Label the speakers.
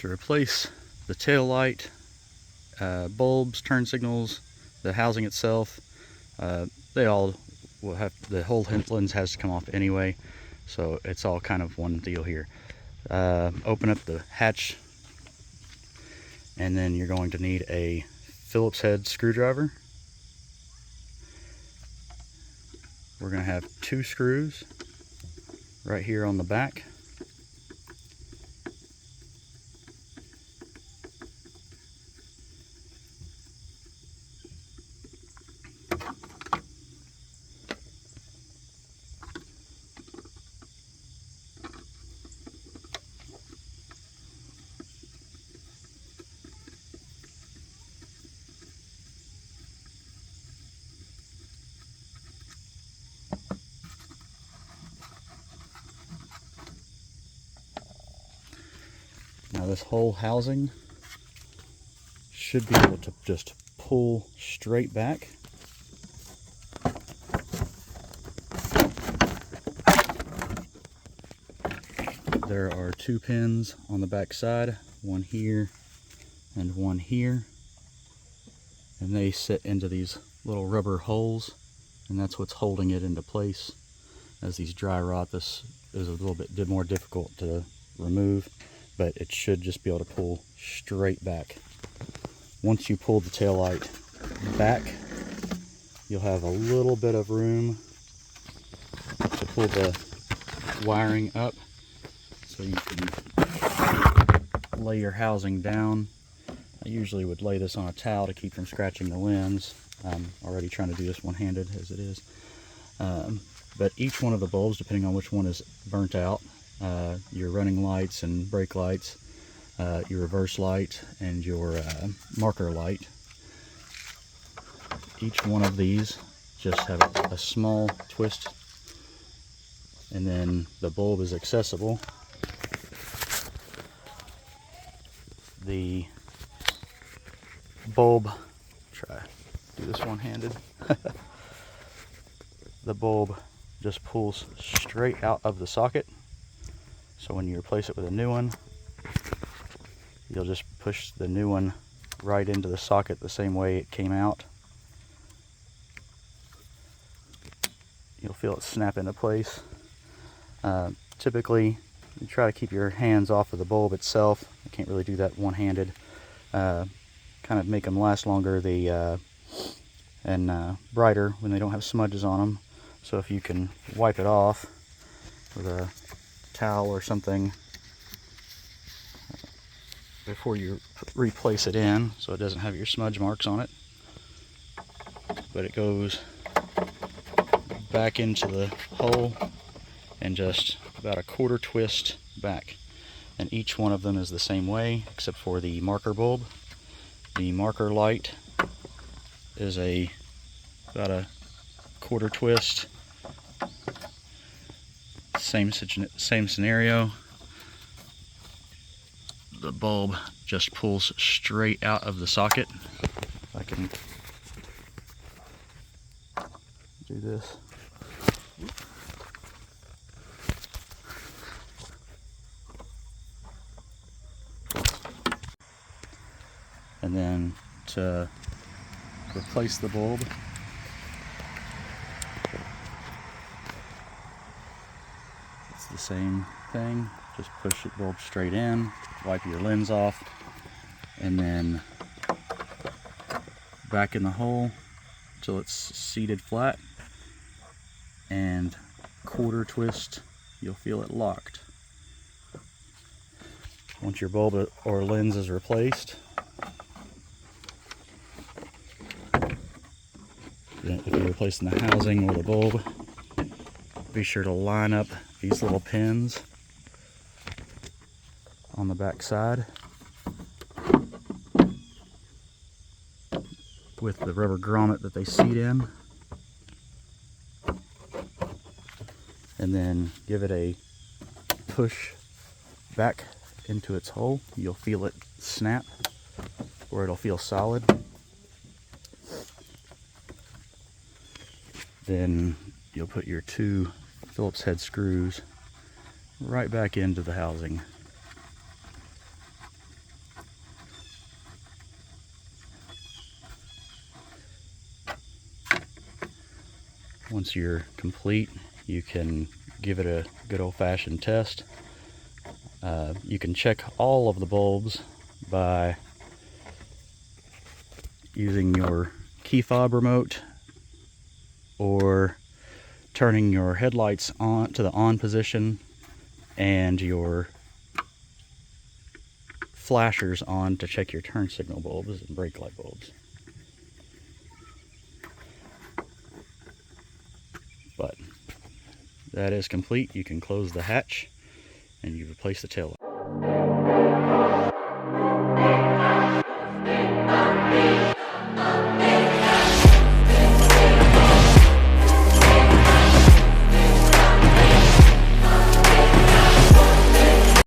Speaker 1: to replace the tail light, bulbs, turn signals, the housing itself. They all will have, the whole lens has to come off anyway, so it's all kind of one deal here. Open up the hatch, and then you're going to need a Phillips head screwdriver. We're going to have 2 screws right here on the back. Now this whole housing should be able to just pull straight back. There are 2 pins on the back side, one here and one here, and they sit into these little rubber holes, and that's what's holding it into place. As these dry rot, this is a little bit more difficult to remove, but it should just be able to pull straight back. Once you pull the taillight back, you'll have a little bit of room to pull the wiring up, so you can lay your housing down. I usually would lay this on a towel to keep from scratching the lens. I'm already trying to do this one-handed as it is. But each one of the bulbs, depending on which one is burnt out, your running lights and brake lights, your reverse light, and your marker light, each one of these just have a small twist, and then the bulb is accessible. The bulb, try do this one-handed. The bulb just pulls straight out of the socket, so when you replace it with a new one, you'll just push the new one right into the socket the same way it came out. You'll feel it snap into place. Typically, you try to keep your hands off of the bulb itself. You can't really do that one-handed. Kind of make them last longer and brighter when they don't have smudges on them. So if you can wipe it off with a towel or something before you replace it in, so it doesn't have your smudge marks on it. But it goes back into the hole and just about a 1/4 twist back. And each one of them is the same way, except for the marker bulb. The marker light is about a 1/4 twist. Same scenario. The bulb just pulls straight out of the socket. I can do this. And then to replace the bulb, it's the same thing. Just push the bulb straight in, wipe your lens off, and then back in the hole until it's seated flat, and 1/4 twist, you'll feel it locked. Once your bulb or lens is replaced, if you're replacing the housing or the bulb, be sure to line up these little pins on the back side with the rubber grommet that they seat in, and then give it a push back into its hole. You'll feel it snap, or it'll feel solid. Then you'll put your 2 Phillips head screws right back into the housing. Once you're complete, you can give it a good old-fashioned test. You can check all of the bulbs by using your key fob remote or turning your headlights on to the on position and your flashers on to check your turn signal bulbs and brake light bulbs. But that is complete. You can close the hatch and you replace the taillight.